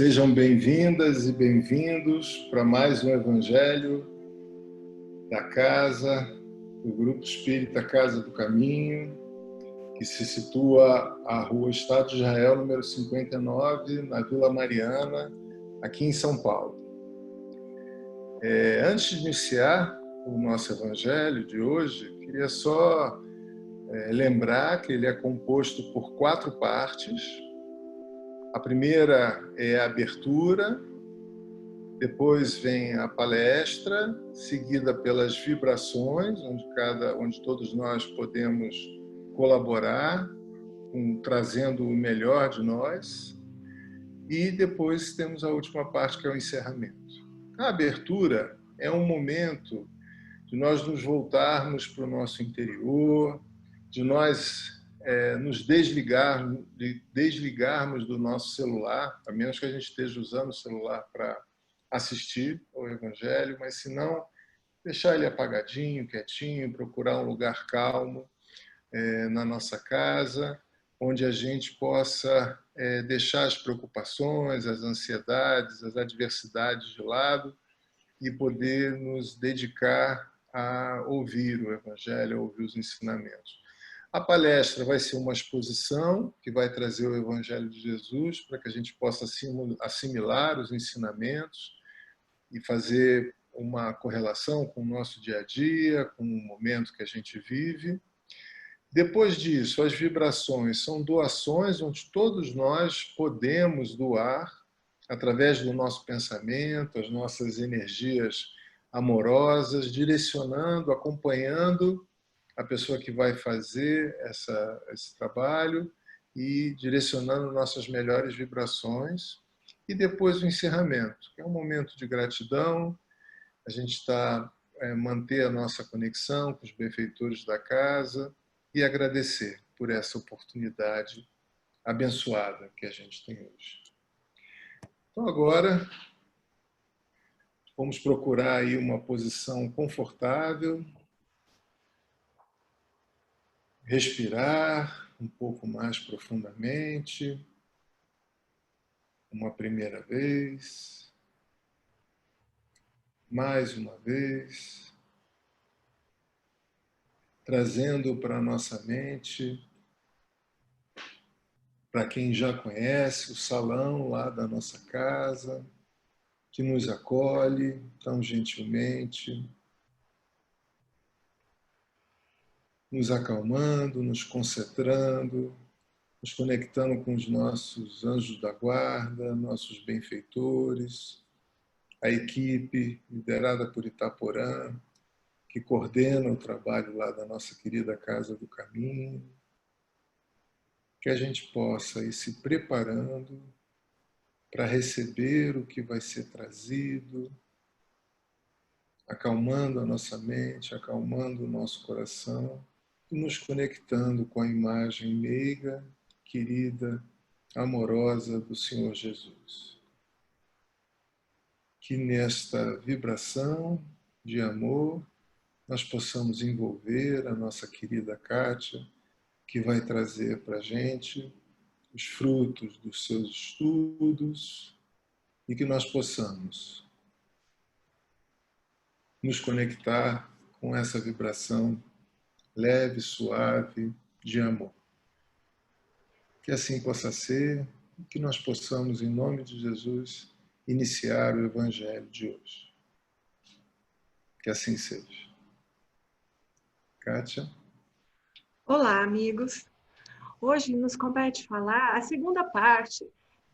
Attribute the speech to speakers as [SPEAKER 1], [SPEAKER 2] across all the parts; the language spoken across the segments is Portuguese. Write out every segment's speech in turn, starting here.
[SPEAKER 1] Sejam bem-vindas e bem-vindos para mais um Evangelho da Casa, do Grupo Espírita Casa do Caminho, que se situa à Rua Estado de Israel, número 59, na Vila Mariana, aqui em São Paulo. Antes de iniciar o nosso Evangelho de hoje, queria só lembrar que ele é composto por 4 partes. A primeira é a abertura, depois vem a palestra, seguida pelas vibrações, onde todos nós podemos colaborar, trazendo o melhor de nós, e depois temos a última parte, que é o encerramento. A abertura é um momento de nós nos voltarmos para o nosso interior, de nós nos desligarmos do nosso celular, a menos que a gente esteja usando o celular para assistir ao Evangelho, mas se não, deixar ele apagadinho, quietinho, procurar um lugar calmo na nossa casa, onde a gente possa deixar as preocupações, as ansiedades, as adversidades de lado e poder nos dedicar a ouvir o Evangelho, a ouvir os ensinamentos. A palestra vai ser uma exposição que vai trazer o Evangelho de Jesus para que a gente possa assimilar os ensinamentos e fazer uma correlação com o nosso dia a dia, com o momento que a gente vive. Depois disso, as vibrações são doações onde todos nós podemos doar através do nosso pensamento, as nossas energias amorosas, direcionando, acompanhando a pessoa que vai fazer esse trabalho e direcionando nossas melhores vibrações. E depois o encerramento, que é um momento de gratidão, a gente manter a nossa conexão com os benfeitores da casa e agradecer por essa oportunidade abençoada que a gente tem hoje. Então agora vamos procurar aí uma posição confortável, respirar um pouco mais profundamente, uma primeira vez, mais uma vez, trazendo para a nossa mente, para quem já conhece, o salão lá da nossa casa, que nos acolhe tão gentilmente, nos acalmando, nos concentrando, nos conectando com os nossos anjos da guarda, nossos benfeitores, a equipe liderada por Itaporã, que coordena o trabalho lá da nossa querida Casa do Caminho, que a gente possa ir se preparando para receber o que vai ser trazido, acalmando a nossa mente, acalmando o nosso coração e nos conectando com a imagem meiga, querida, amorosa do Senhor Jesus. Que nesta vibração de amor nós possamos envolver a nossa querida Kátia, que vai trazer para a gente os frutos dos seus estudos e que nós possamos nos conectar com essa vibração leve, suave, de amor. Que assim possa ser e que nós possamos, em nome de Jesus, iniciar o Evangelho de hoje. Que assim seja. Kátia?
[SPEAKER 2] Olá, amigos. Hoje nos compete falar a segunda parte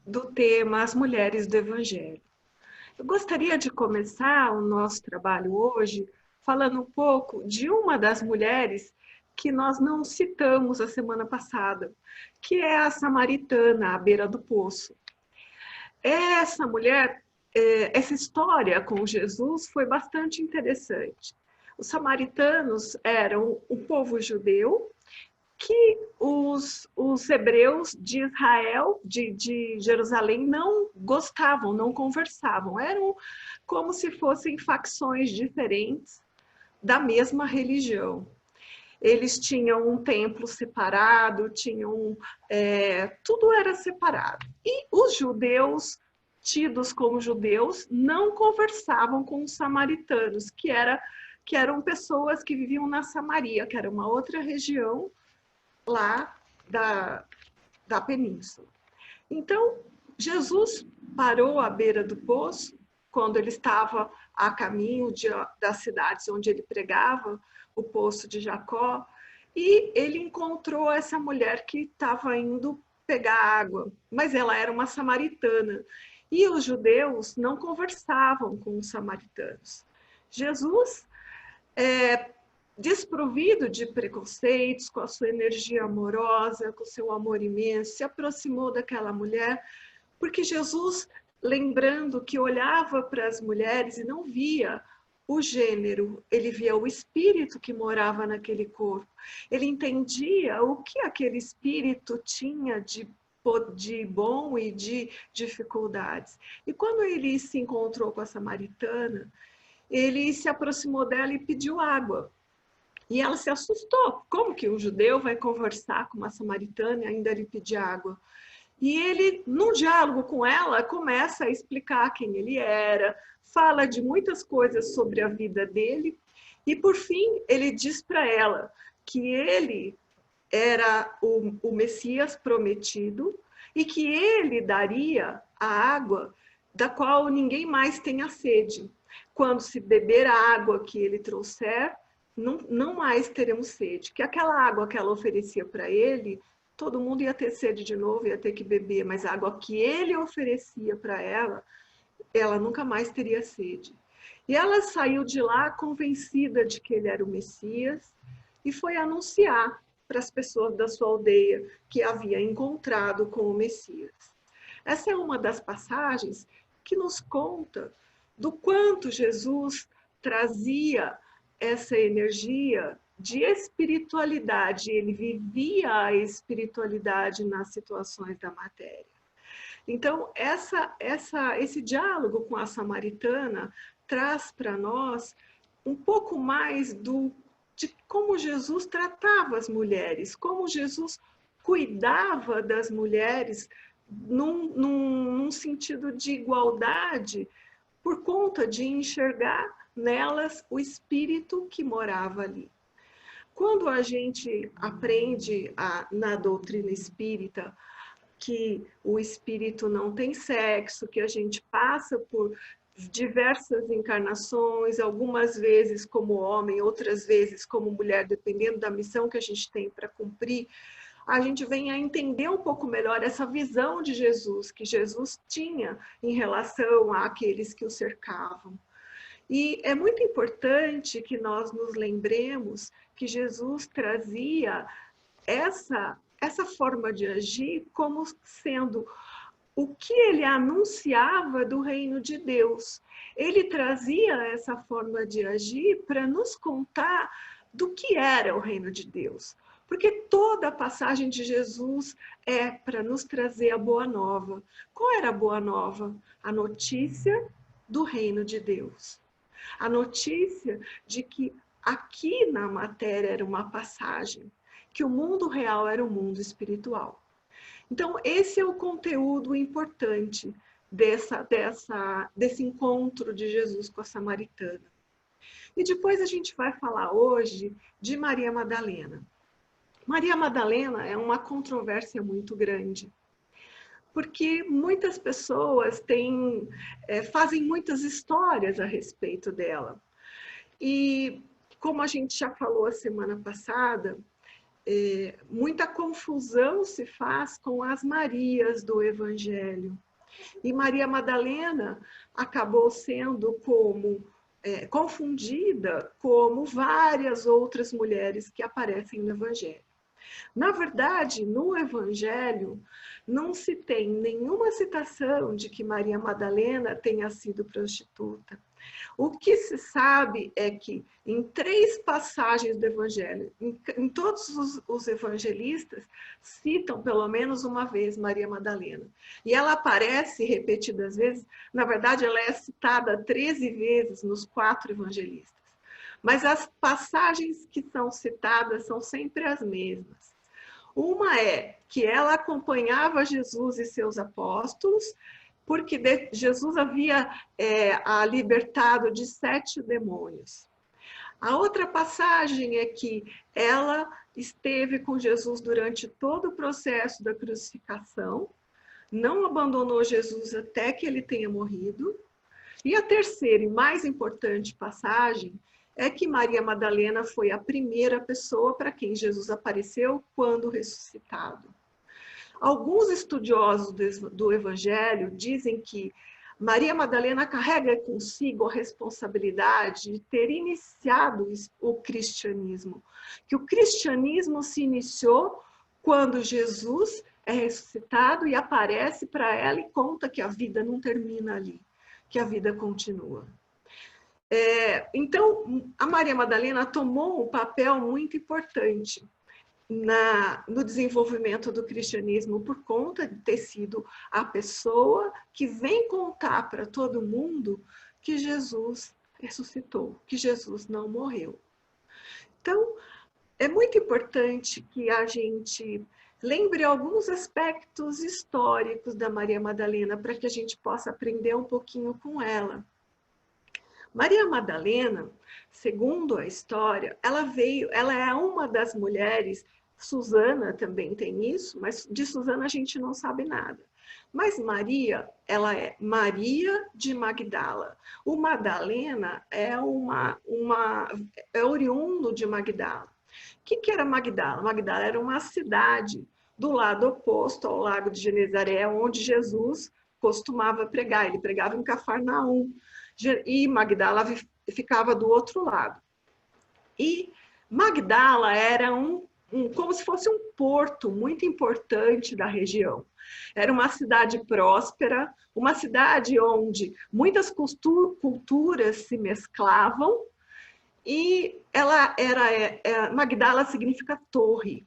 [SPEAKER 2] do tema As Mulheres do Evangelho. Eu gostaria de começar o nosso trabalho hoje falando um pouco de uma das mulheres que nós não citamos a semana passada, que é a samaritana à beira do poço. Essa mulher, essa história com Jesus foi bastante interessante. Os samaritanos eram um povo judeu que os hebreus de Israel, de Jerusalém, não gostavam, não conversavam. Eram como se fossem facções diferentes da mesma religião. Eles tinham um templo separado, tudo era separado. E os judeus tidos como judeus, não conversavam com os samaritanos, que eram pessoas que viviam na Samaria, que era uma outra região lá da península. Então, Jesus parou à beira do poço, quando ele estava a caminho das cidades onde ele pregava, o poço de Jacó, e ele encontrou essa mulher que estava indo pegar água, mas ela era uma samaritana. E os judeus não conversavam com os samaritanos. Jesus, desprovido de preconceitos, com a sua energia amorosa, com o seu amor imenso, se aproximou daquela mulher, porque Jesus, lembrando que olhava para as mulheres e não via o gênero, ele via o espírito que morava naquele corpo. Ele entendia o que aquele espírito tinha de bom e de dificuldades. E quando ele se encontrou com a samaritana, ele se aproximou dela e pediu água. E ela se assustou. Como que um judeu vai conversar com uma samaritana e ainda lhe pedir água? E ele, num diálogo com ela, começa a explicar quem ele era, fala de muitas coisas sobre a vida dele, e por fim ele diz para ela que ele era o Messias prometido e que ele daria a água da qual ninguém mais tenha sede. Quando se beber a água que ele trouxer, não mais teremos sede. Que aquela água que ela oferecia para ele, todo mundo ia ter sede de novo, ia ter que beber, mas a água que ele oferecia para ela nunca mais teria sede. E ela saiu de lá convencida de que ele era o Messias e foi anunciar para as pessoas da sua aldeia que havia encontrado com o Messias. Essa é uma das passagens que nos conta do quanto Jesus trazia essa energia de espiritualidade, ele vivia a espiritualidade nas situações da matéria. Então, esse diálogo com a samaritana traz para nós um pouco mais de como Jesus tratava as mulheres, como Jesus cuidava das mulheres num sentido de igualdade, por conta de enxergar nelas o espírito que morava ali. Quando a gente aprende na doutrina espírita que o espírito não tem sexo, que a gente passa por diversas encarnações, algumas vezes como homem, outras vezes como mulher, dependendo da missão que a gente tem para cumprir, a gente vem a entender um pouco melhor essa visão de Jesus, que Jesus tinha em relação àqueles que o cercavam. E é muito importante que nós nos lembremos que Jesus trazia essa forma de agir como sendo o que ele anunciava do reino de Deus. Ele trazia essa forma de agir para nos contar do que era o reino de Deus. Porque toda a passagem de Jesus é para nos trazer a boa nova. Qual era a boa nova? A notícia do reino de Deus. A notícia de que aqui na matéria era uma passagem, que o mundo real era o mundo espiritual. Então, esse é o conteúdo importante desse encontro de Jesus com a samaritana. E depois a gente vai falar hoje de Maria Madalena. Maria Madalena é uma controvérsia muito grande, porque muitas pessoas fazem muitas histórias a respeito dela. E, como a gente já falou a semana passada, muita confusão se faz com as Marias do Evangelho. E Maria Madalena acabou sendo confundida como várias outras mulheres que aparecem no Evangelho. Na verdade, no Evangelho, não se tem nenhuma citação de que Maria Madalena tenha sido prostituta. O que se sabe é que em 3 passagens do Evangelho, em todos os evangelistas, citam pelo menos uma vez Maria Madalena. E ela aparece repetidas vezes, na verdade ela é citada 13 vezes nos 4 evangelistas. Mas as passagens que são citadas são sempre as mesmas. Uma é que ela acompanhava Jesus e seus apóstolos porque Jesus havia a libertado de 7 demônios. A outra passagem é que ela esteve com Jesus durante todo o processo da crucificação, não abandonou Jesus até que ele tenha morrido. E a terceira e mais importante passagem é que Maria Madalena foi a primeira pessoa para quem Jesus apareceu quando ressuscitado. Alguns estudiosos do Evangelho dizem que Maria Madalena carrega consigo a responsabilidade de ter iniciado o cristianismo, que o cristianismo se iniciou quando Jesus é ressuscitado e aparece para ela e conta que a vida não termina ali, que a vida continua. Então, a Maria Madalena tomou um papel muito importante no desenvolvimento do cristianismo por conta de ter sido a pessoa que vem contar para todo mundo que Jesus ressuscitou, que Jesus não morreu. Então, é muito importante que a gente lembre alguns aspectos históricos da Maria Madalena para que a gente possa aprender um pouquinho com ela. Maria Madalena, segundo a história, ela é uma das mulheres. Susana também tem isso, mas de Susana a gente não sabe nada. Mas Maria, ela é Maria de Magdala. O Madalena é oriundo de Magdala. O que era Magdala? Magdala era uma cidade do lado oposto ao lago de Genezaré, onde Jesus costumava pregar. Ele pregava em Cafarnaum. E Magdala ficava do outro lado. E Magdala era como se fosse um porto muito importante da região. Era uma cidade próspera, uma cidade onde muitas culturas se mesclavam, e Magdala significa torre.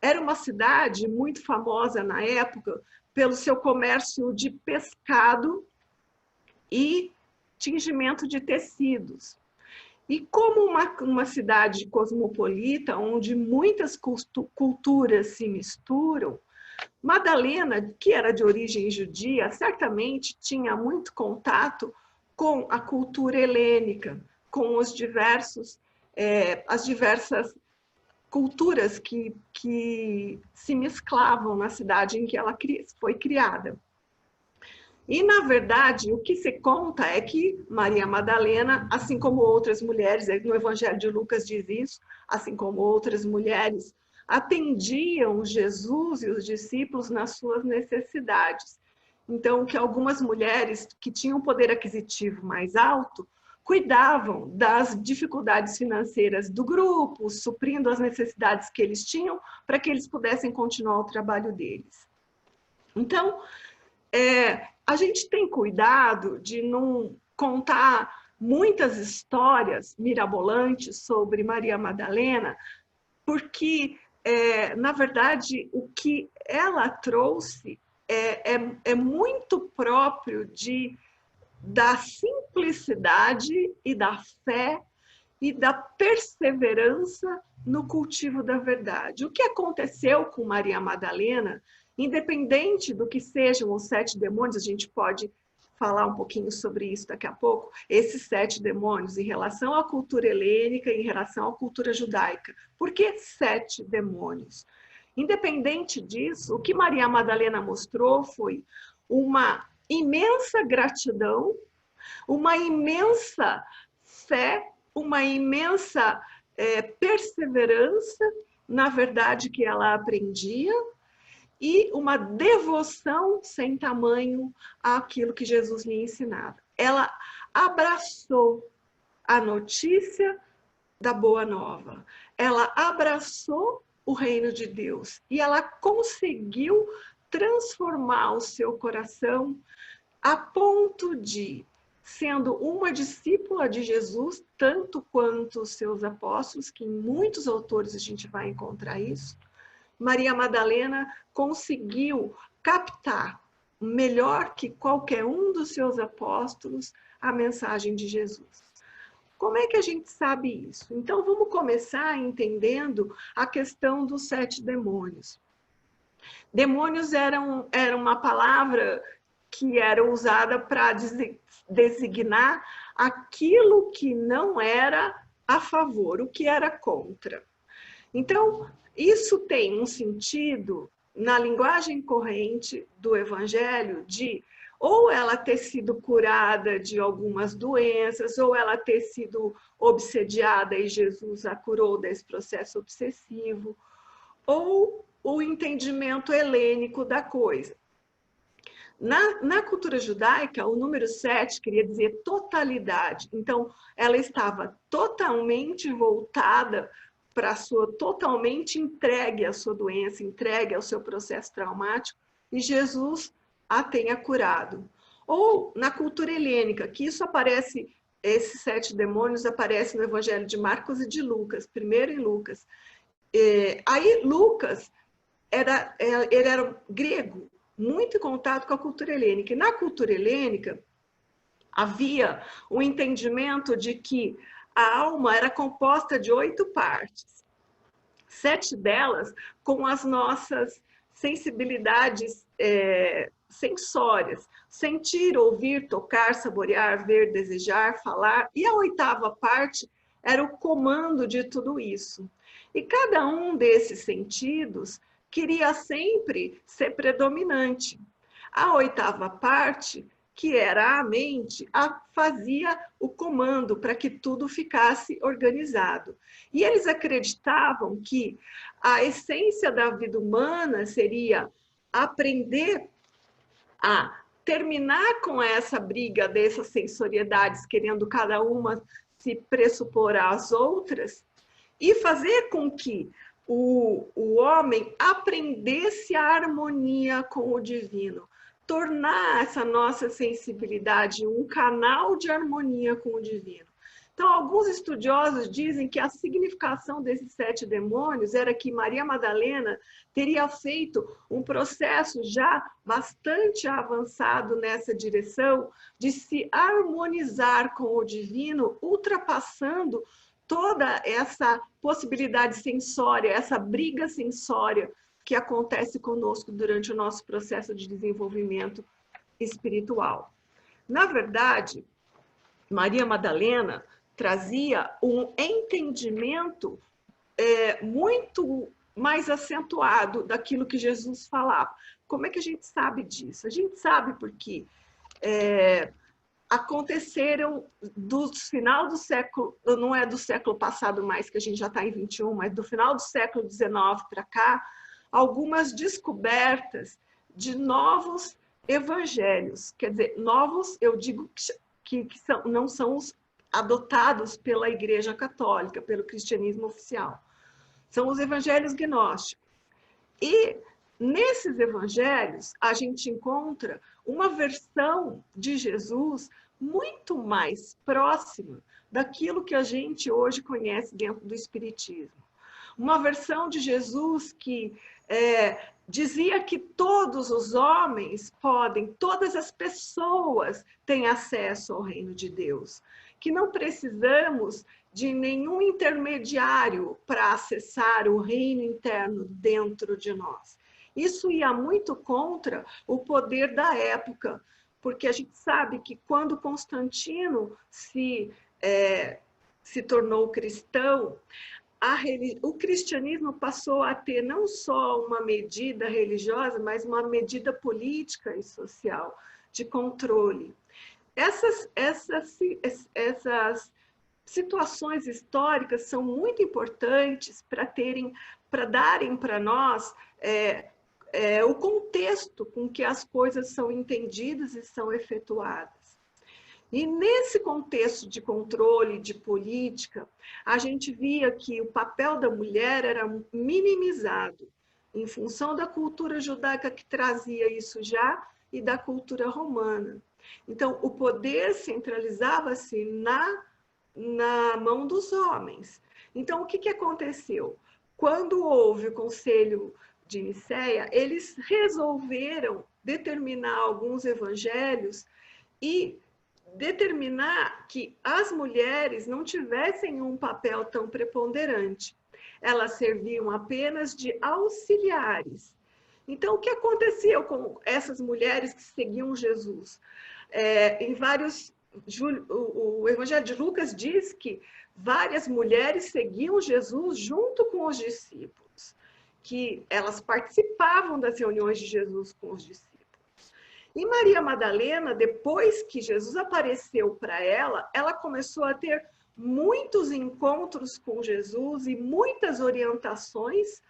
[SPEAKER 2] Era uma cidade muito famosa na época pelo seu comércio de pescado e tingimento de tecidos. E como uma cidade cosmopolita, onde muitas culturas se misturam, Madalena, que era de origem judia, certamente tinha muito contato com a cultura helênica, com as diversas culturas que se mesclavam na cidade em que ela foi criada. E, na verdade, o que se conta é que Maria Madalena, assim como outras mulheres, no Evangelho de Lucas diz isso, assim como outras mulheres, atendiam Jesus e os discípulos nas suas necessidades. Então, que algumas mulheres que tinham poder aquisitivo mais alto cuidavam das dificuldades financeiras do grupo, suprindo as necessidades que eles tinham para que eles pudessem continuar o trabalho deles. Então, a gente tem cuidado de não contar muitas histórias mirabolantes sobre Maria Madalena, porque, na verdade, o que ela trouxe é muito próprio da simplicidade e da fé e da perseverança no cultivo da verdade. O que aconteceu com Maria Madalena, independente do que sejam os 7 demônios, a gente pode falar um pouquinho sobre isso daqui a pouco, esses 7 demônios em relação à cultura helênica e em relação à cultura judaica. Por que 7 demônios? Independente disso, o que Maria Madalena mostrou foi uma imensa gratidão, uma imensa fé, uma imensa perseverança na verdade que ela aprendia e uma devoção sem tamanho àquilo que Jesus lhe ensinava. Ela abraçou a notícia da boa nova, ela abraçou o reino de Deus e ela conseguiu transformar o seu coração a ponto de, sendo uma discípula de Jesus, tanto quanto os seus apóstolos, que em muitos autores a gente vai encontrar isso, Maria Madalena conseguiu captar, melhor que qualquer um dos seus apóstolos, a mensagem de Jesus. Como é que a gente sabe isso? Então, vamos começar entendendo a questão dos 7 demônios. Demônios era uma palavra que era usada para designar aquilo que não era a favor, o que era contra. Então, isso tem um sentido na linguagem corrente do Evangelho de ou ela ter sido curada de algumas doenças, ou ela ter sido obsediada e Jesus a curou desse processo obsessivo, ou o entendimento helênico da coisa. Na cultura judaica, o número 7 queria dizer totalidade. Então, ela estava totalmente voltada para a sua, totalmente entregue à sua doença, entregue ao seu processo traumático, e Jesus a tenha curado. Ou na cultura helênica, que isso aparece, esses 7 demônios aparecem no Evangelho de Marcos e de Lucas, primeiro em Lucas. Aí Lucas ele era grego, muito em contato com a cultura helênica. E na cultura helênica havia um entendimento de que a alma era composta de 8 partes, 7 delas com as nossas sensibilidades sensórias, sentir, ouvir, tocar, saborear, ver, desejar, falar, e a 8ª parte era o comando de tudo isso. E cada um desses sentidos queria sempre ser predominante. A 8ª parte, que era a mente, fazia o comando para que tudo ficasse organizado. E eles acreditavam que a essência da vida humana seria aprender a terminar com essa briga dessas sensoriedades, querendo cada uma se pressupor às outras, e fazer com que o homem aprendesse a harmonia com o divino, tornar essa nossa sensibilidade um canal de harmonia com o divino. Então, alguns estudiosos dizem que a significação desses 7 demônios era que Maria Madalena teria feito um processo já bastante avançado nessa direção de se harmonizar com o divino, ultrapassando toda essa possibilidade sensória, essa briga sensória que acontece conosco durante o nosso processo de desenvolvimento espiritual. Na verdade, Maria Madalena trazia um entendimento muito mais acentuado daquilo que Jesus falava. Como é que a gente sabe disso? A gente sabe porque aconteceram do final do século, não é do século passado mais, que a gente já está em 21, mas do final do século XIX para cá, algumas descobertas de novos evangelhos. Quer dizer, novos, eu digo que não são os adotados pela Igreja Católica, pelo cristianismo oficial. São os evangelhos gnósticos. E nesses evangelhos, a gente encontra uma versão de Jesus muito mais próxima daquilo que a gente hoje conhece dentro do Espiritismo. Uma versão de Jesus que dizia que todos os homens podem, todas as pessoas têm acesso ao reino de Deus, que não precisamos de nenhum intermediário para acessar o reino interno dentro de nós. Isso ia muito contra o poder da época, porque a gente sabe que quando Constantino se tornou cristão, o cristianismo passou a ter não só uma medida religiosa, mas uma medida política e social de controle. Essas situações históricas são muito importantes para darem para nós o contexto com que as coisas são entendidas e são efetuadas. E nesse contexto de controle, de política, a gente via que o papel da mulher era minimizado em função da cultura judaica que trazia isso já e da cultura romana. Então, o poder centralizava-se na mão dos homens. Então, o que aconteceu? Quando houve o Conselho de Nicéia, eles resolveram determinar alguns evangelhos e determinar que as mulheres não tivessem um papel tão preponderante. Elas serviam apenas de auxiliares. Então, o que aconteceu com essas mulheres que seguiam Jesus? O Evangelho de Lucas diz que várias mulheres seguiam Jesus junto com os discípulos, que elas participavam das reuniões de Jesus com os discípulos. E Maria Madalena, depois que Jesus apareceu para ela, ela começou a ter muitos encontros com Jesus e muitas orientações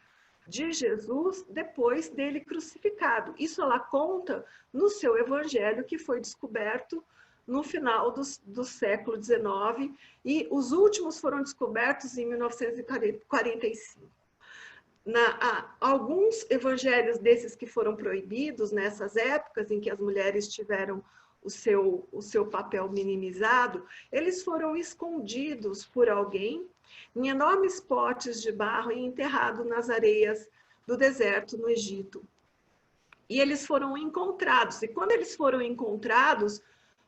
[SPEAKER 2] de Jesus depois dele crucificado. Isso ela conta no seu evangelho, que foi descoberto no final do século XIX, e os últimos foram descobertos em 1945. Alguns evangelhos desses que foram proibidos nessas épocas em que as mulheres tiveram o seu papel minimizado, eles foram escondidos por alguém em enormes potes de barro e enterrados nas areias do deserto no Egito. E eles foram encontrados. E quando eles foram encontrados,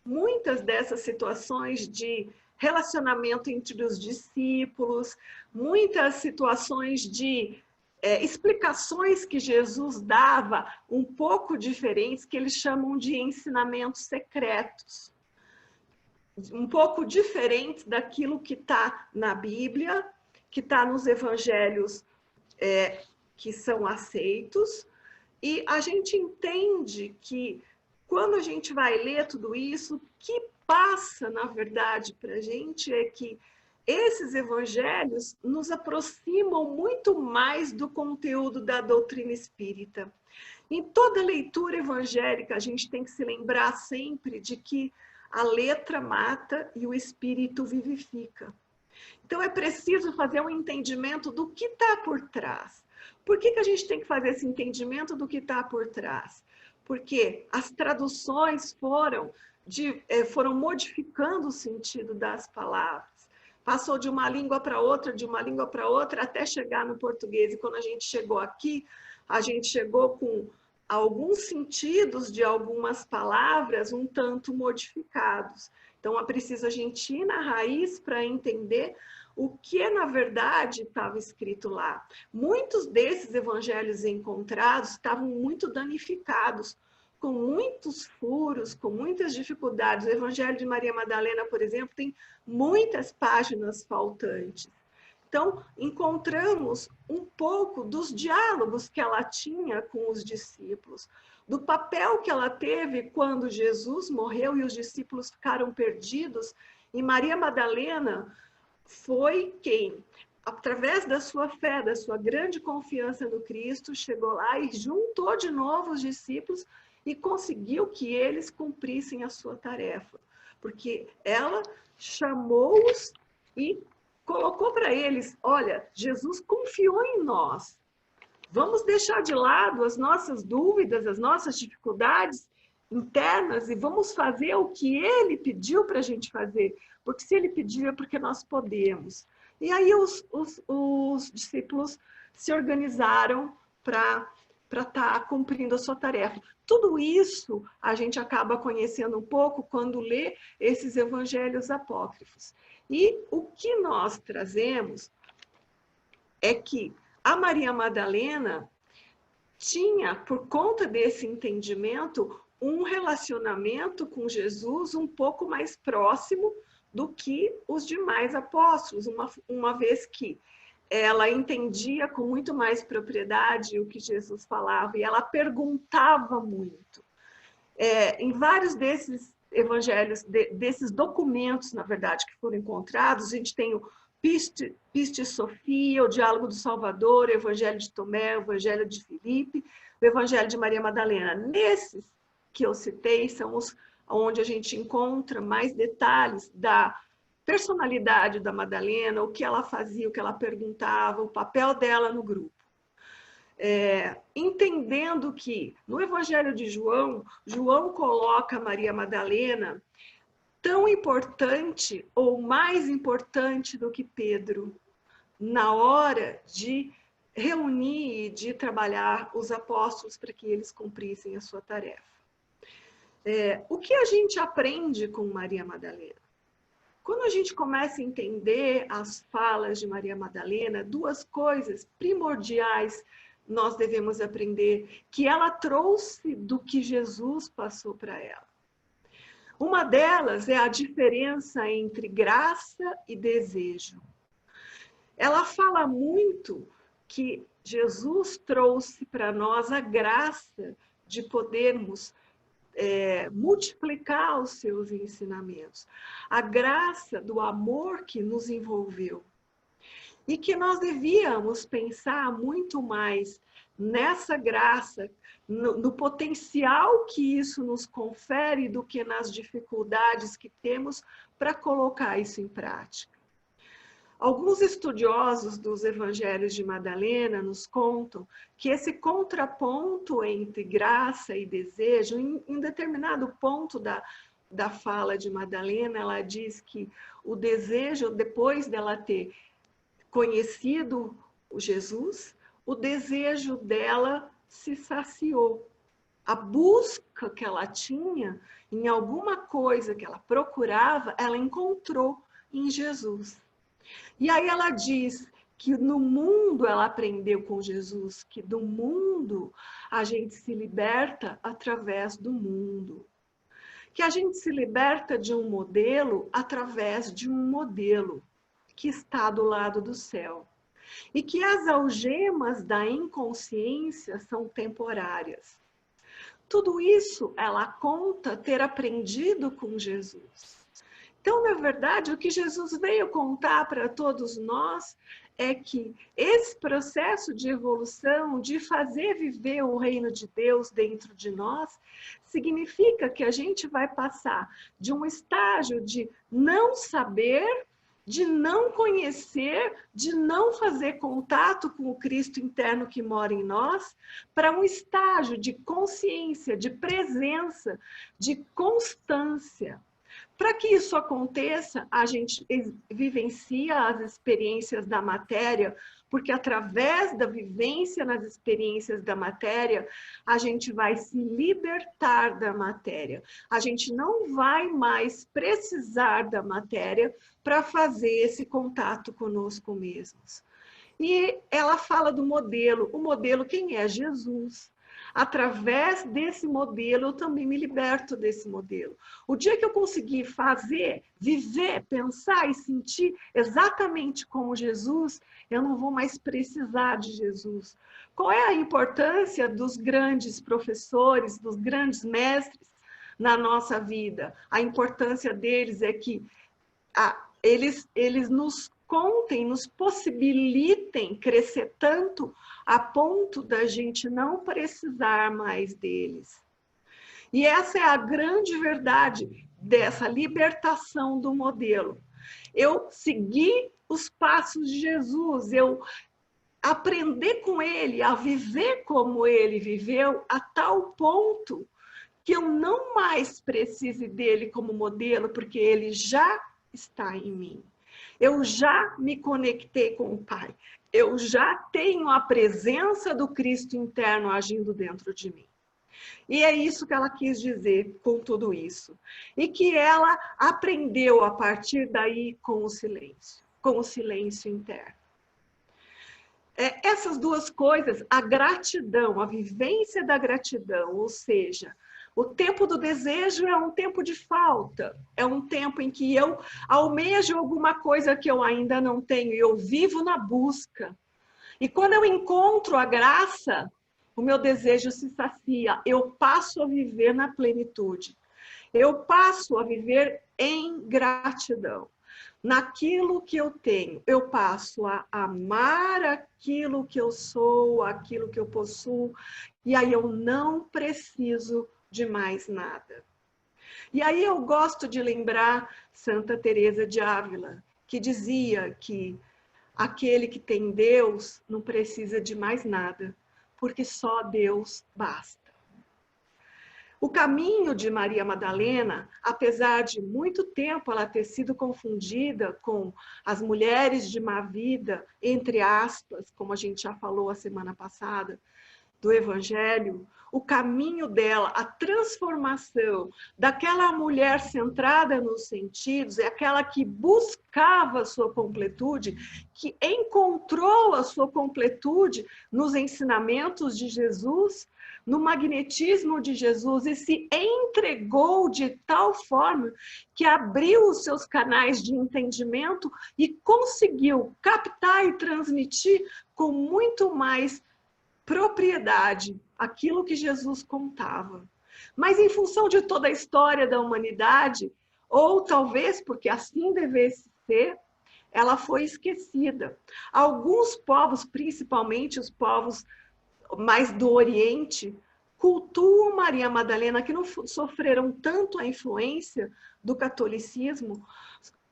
[SPEAKER 2] muitas dessas situações de relacionamento entre os discípulos, muitas situações de explicações que Jesus dava um pouco diferentes, que eles chamam de ensinamentos secretos. Um pouco diferentes daquilo que está na Bíblia, que está nos evangelhos que são aceitos, e a gente entende que quando a gente vai ler tudo isso, o que passa, na verdade, para a gente é que esses evangelhos nos aproximam muito mais do conteúdo da doutrina espírita. Em toda leitura evangélica, a gente tem que se lembrar sempre de que a letra mata e o espírito vivifica. Então, é preciso fazer um entendimento do que está por trás. Por que a gente tem que fazer esse entendimento do que está por trás? Porque as traduções foram modificando o sentido das palavras. Passou de uma língua para outra, até chegar no português. E quando a gente chegou aqui, a gente chegou com alguns sentidos de algumas palavras um tanto modificados. Então, é preciso a gente ir na raiz para entender o que, na verdade, estava escrito lá. Muitos desses evangelhos encontrados estavam muito danificados, com muitos furos, com muitas dificuldades. O Evangelho de Maria Madalena, por exemplo, tem muitas páginas faltantes. Então, encontramos um pouco dos diálogos que ela tinha com os discípulos, do papel que ela teve quando Jesus morreu e os discípulos ficaram perdidos. E Maria Madalena foi quem, através da sua fé, da sua grande confiança no Cristo, chegou lá e juntou de novo os discípulos e conseguiu que eles cumprissem a sua tarefa, porque ela chamou-os e colocou para eles: olha, Jesus confiou em nós, vamos deixar de lado as nossas dúvidas, as nossas dificuldades internas e vamos fazer o que ele pediu para a gente fazer, porque se ele pediu é porque nós podemos. E aí os discípulos se organizaram para estar cumprindo a sua tarefa. Tudo isso a gente acaba conhecendo um pouco quando lê esses evangelhos apócrifos. E o que nós trazemos é que a Maria Madalena tinha, por conta desse entendimento, um relacionamento com Jesus um pouco mais próximo do que os demais apóstolos, uma vez que ela entendia com muito mais propriedade o que Jesus falava e ela perguntava muito. Em vários desses evangelhos, desses documentos, na verdade, que foram encontrados, a gente tem o Piste Sofia, o Diálogo do Salvador, o Evangelho de Tomé, o Evangelho de Filipe, o Evangelho de Maria Madalena. Nesses que eu citei são os onde a gente encontra mais detalhes da personalidade da Madalena, o que ela fazia, o que ela perguntava, o papel dela no grupo. Entendendo que no Evangelho de João, João coloca Maria Madalena tão importante ou mais importante do que Pedro na hora de reunir e de trabalhar os apóstolos para que eles cumprissem a sua tarefa. O que a gente aprende com Maria Madalena? Quando a gente começa a entender as falas de Maria Madalena, duas coisas primordiais nós devemos aprender que ela trouxe do que Jesus passou para ela. Uma delas é a diferença entre graça e desejo. Ela fala muito que Jesus trouxe para nós a graça de podermos multiplicar os seus ensinamentos, a graça do amor que nos envolveu. E que nós devíamos pensar muito mais nessa graça, no potencial que isso nos confere, do que nas dificuldades que temos para colocar isso em prática. Alguns estudiosos dos Evangelhos de Madalena nos contam que esse contraponto entre graça e desejo, em determinado ponto da fala de Madalena, ela diz que o desejo, depois dela ter conhecido o Jesus, o desejo dela se saciou. A busca que ela tinha em alguma coisa que ela procurava, ela encontrou em Jesus. E aí ela diz que no mundo ela aprendeu com Jesus, que do mundo a gente se liberta através do mundo. Que a gente se liberta de um modelo através de um modelo que está do lado do céu. E que as algemas da inconsciência são temporárias. Tudo isso ela conta ter aprendido com Jesus. Então, na verdade, o que Jesus veio contar para todos nós é que esse processo de evolução, de fazer viver o reino de Deus dentro de nós, significa que a gente vai passar de um estágio de não saber, de não conhecer, de não fazer contato com o Cristo interno que mora em nós, para um estágio de consciência, de presença, de constância. Para que isso aconteça, a gente vivencia as experiências da matéria, porque através da vivência nas experiências da matéria, a gente vai se libertar da matéria. A gente não vai mais precisar da matéria para fazer esse contato conosco mesmos. E ela fala do modelo. O modelo, quem é? Jesus. Através desse modelo, eu também me liberto desse modelo. O dia que eu conseguir fazer, viver, pensar e sentir exatamente como Jesus, eu não vou mais precisar de Jesus. Qual é a importância dos grandes professores, dos grandes mestres na nossa vida? A importância deles é que eles nos contem, nos possibilitem crescer tanto a ponto da gente não precisar mais deles. E essa é a grande verdade dessa libertação do modelo. Eu seguir os passos de Jesus, eu aprender com ele, a viver como ele viveu, a tal ponto que eu não mais precise dele como modelo, porque ele já está em mim. Eu já me conectei com o Pai. Eu já tenho a presença do Cristo interno agindo dentro de mim. E é isso que ela quis dizer com tudo isso. E que ela aprendeu a partir daí com o silêncio interno. Essas duas coisas, a gratidão, a vivência da gratidão, ou seja, o tempo do desejo é um tempo de falta, é um tempo em que eu almejo alguma coisa que eu ainda não tenho e eu vivo na busca. E quando eu encontro a graça, o meu desejo se sacia, eu passo a viver na plenitude. Eu passo a viver em gratidão. Naquilo que eu tenho, eu passo a amar aquilo que eu sou, aquilo que eu possuo, e aí eu não preciso de mais nada. E aí eu gosto de lembrar Santa Teresa de Ávila, que dizia que aquele que tem Deus não precisa de mais nada, porque só Deus basta. O caminho de Maria Madalena, apesar de muito tempo ela ter sido confundida com as mulheres de má vida, entre aspas, como a gente já falou a semana passada, do Evangelho, o caminho dela, a transformação daquela mulher centrada nos sentidos, é aquela que buscava a sua completude, que encontrou a sua completude nos ensinamentos de Jesus, no magnetismo de Jesus, e se entregou de tal forma que abriu os seus canais de entendimento e conseguiu captar e transmitir com muito mais propriedade aquilo que Jesus contava. Mas em função de toda a história da humanidade, ou talvez porque assim devesse ser, ela foi esquecida. Alguns povos, principalmente os povos mais do Oriente, cultuam Maria Madalena, que não sofreram tanto a influência do catolicismo,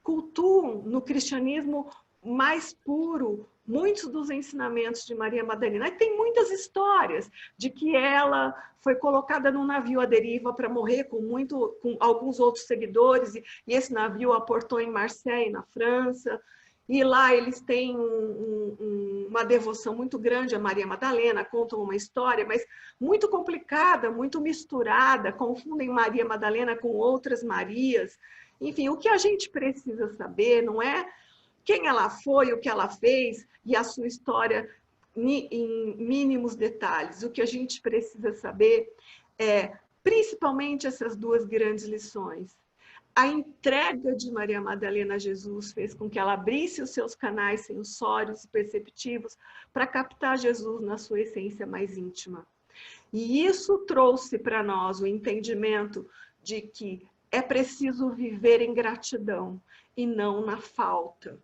[SPEAKER 2] cultuam no cristianismo mais puro muitos dos ensinamentos de Maria Madalena. E tem muitas histórias de que ela foi colocada num navio à deriva para morrer com alguns outros seguidores, e esse navio aportou em Marseille, na França, e lá eles têm uma devoção muito grande a Maria Madalena, contam uma história, mas muito complicada, muito misturada, confundem Maria Madalena com outras Marias. Enfim, o que a gente precisa saber não é quem ela foi, o que ela fez e a sua história em mínimos detalhes. O que a gente precisa saber é, principalmente, essas duas grandes lições. A entrega de Maria Madalena a Jesus fez com que ela abrisse os seus canais sensórios e perceptivos para captar Jesus na sua essência mais íntima. E isso trouxe para nós o entendimento de que é preciso viver em gratidão e não na falta.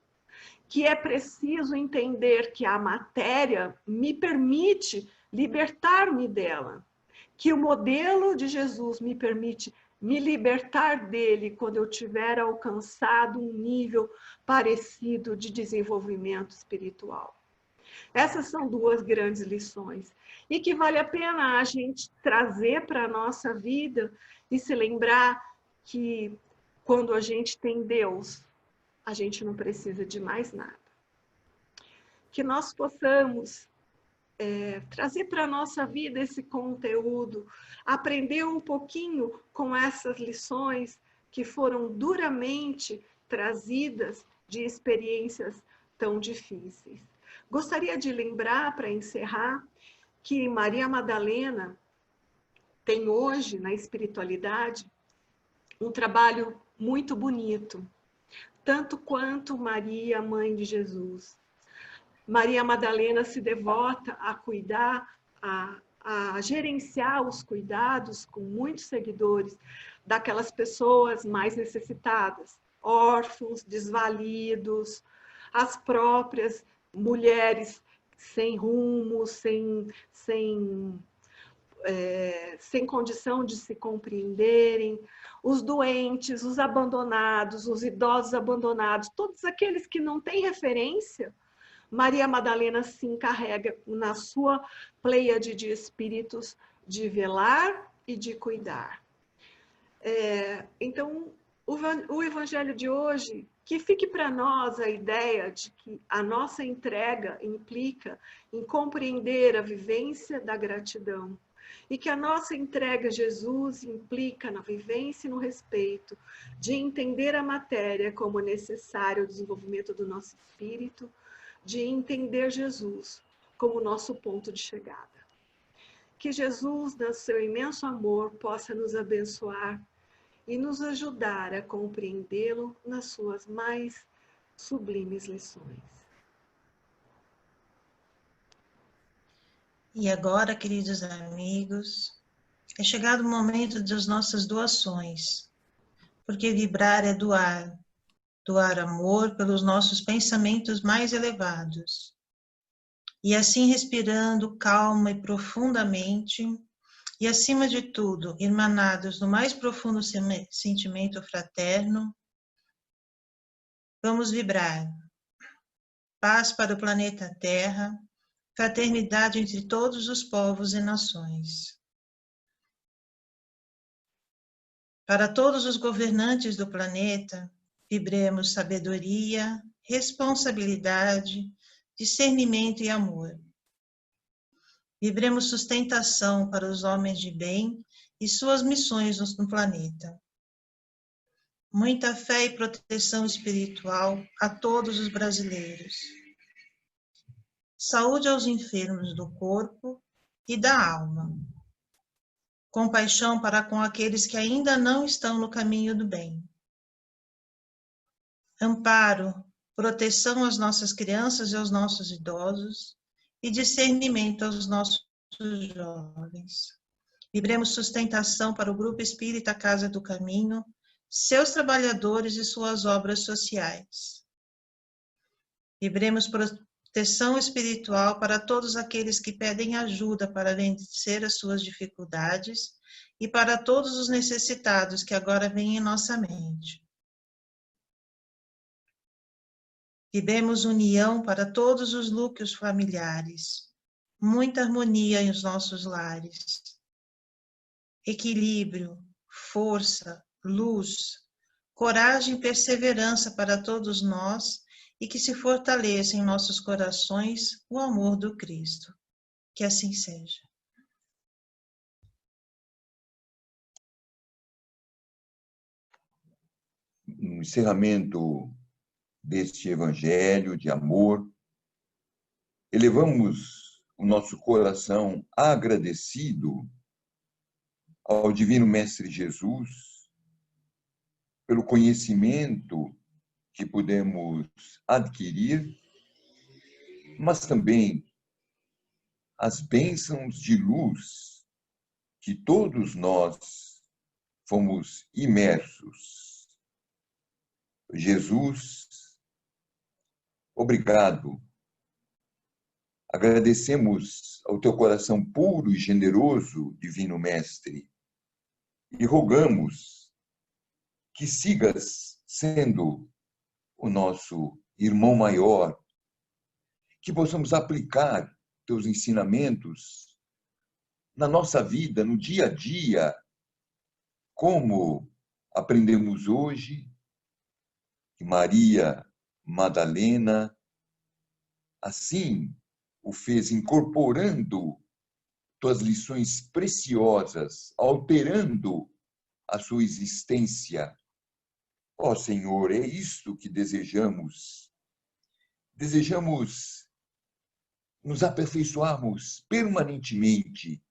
[SPEAKER 2] Que é preciso entender que a matéria me permite libertar-me dela. Que o modelo de Jesus me permite me libertar dele quando eu tiver alcançado um nível parecido de desenvolvimento espiritual. Essas são duas grandes lições e que vale a pena a gente trazer para a nossa vida e se lembrar que quando a gente tem Deus, a gente não precisa de mais nada. Que nós possamos trazer para a nossa vida esse conteúdo, aprender um pouquinho com essas lições que foram duramente trazidas de experiências tão difíceis. Gostaria de lembrar, para encerrar, que Maria Madalena tem hoje, na espiritualidade, um trabalho muito bonito, tanto quanto Maria, mãe de Jesus. Maria Madalena se devota a cuidar, a gerenciar os cuidados com muitos seguidores daquelas pessoas mais necessitadas, órfãos, desvalidos, as próprias mulheres sem rumo, sem condição de se compreenderem, os doentes, os abandonados, os idosos abandonados, todos aqueles que não têm referência. Maria Madalena se encarrega na sua pleiade de espíritos de velar e de cuidar. Então, o Evangelho de hoje, que fique para nós a ideia de que a nossa entrega implica em compreender a vivência da gratidão e que a nossa entrega a Jesus implica na vivência e no respeito de entender a matéria como necessário ao desenvolvimento do nosso espírito, de entender Jesus como nosso ponto de chegada. Que Jesus, no seu imenso amor, possa nos abençoar e nos ajudar a compreendê-lo nas suas mais sublimes lições.
[SPEAKER 3] E agora, queridos amigos, é chegado o momento das nossas doações, porque vibrar é doar. Doar amor pelos nossos pensamentos mais elevados. E assim, respirando calma e profundamente, e acima de tudo, irmanados no mais profundo sentimento fraterno, vamos vibrar. Paz para o planeta Terra, fraternidade entre todos os povos e nações. Para todos os governantes do planeta, vibremos sabedoria, responsabilidade, discernimento e amor. Vibremos sustentação para os homens de bem e suas missões no planeta. Muita fé e proteção espiritual a todos os brasileiros. Saúde aos enfermos do corpo e da alma. Compaixão para com aqueles que ainda não estão no caminho do bem. Amparo, proteção às nossas crianças e aos nossos idosos e discernimento aos nossos jovens. Vibremos sustentação para o Grupo Espírita Casa do Caminho, seus trabalhadores e suas obras sociais. Vibremos proteção espiritual para todos aqueles que pedem ajuda para vencer as suas dificuldades e para todos os necessitados que agora vêm em nossa mente. Vibremos união para todos os núcleos familiares, muita harmonia em os nossos lares, equilíbrio, força, luz, coragem e perseverança para todos nós e que se fortaleça em nossos corações o amor do Cristo. Que assim seja.
[SPEAKER 4] No encerramento deste evangelho de amor, elevamos o nosso coração agradecido ao Divino Mestre Jesus pelo conhecimento que pudemos adquirir, mas também as bênçãos de luz que todos nós fomos imersos. Jesus, obrigado. Agradecemos ao teu coração puro e generoso, Divino Mestre, e rogamos que sigas sendo o nosso irmão maior, que possamos aplicar teus ensinamentos na nossa vida, no dia a dia, como aprendemos hoje, que Maria Madalena assim o fez, incorporando tuas lições preciosas, alterando a sua existência. Ó Senhor, é isto que desejamos. Desejamos nos aperfeiçoarmos permanentemente.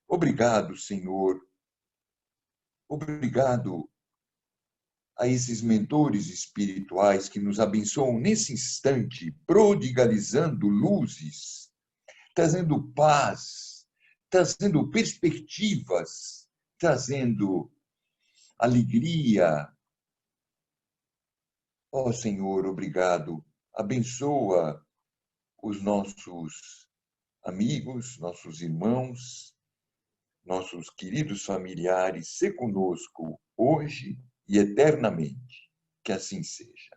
[SPEAKER 4] Obrigado, Senhor. Obrigado a esses mentores espirituais que nos abençoam nesse instante, prodigalizando luzes, trazendo paz, trazendo perspectivas, trazendo alegria. Ó Senhor, obrigado. Abençoa os nossos amigos, nossos irmãos, nossos queridos familiares. Sê conosco hoje e eternamente. Que assim seja.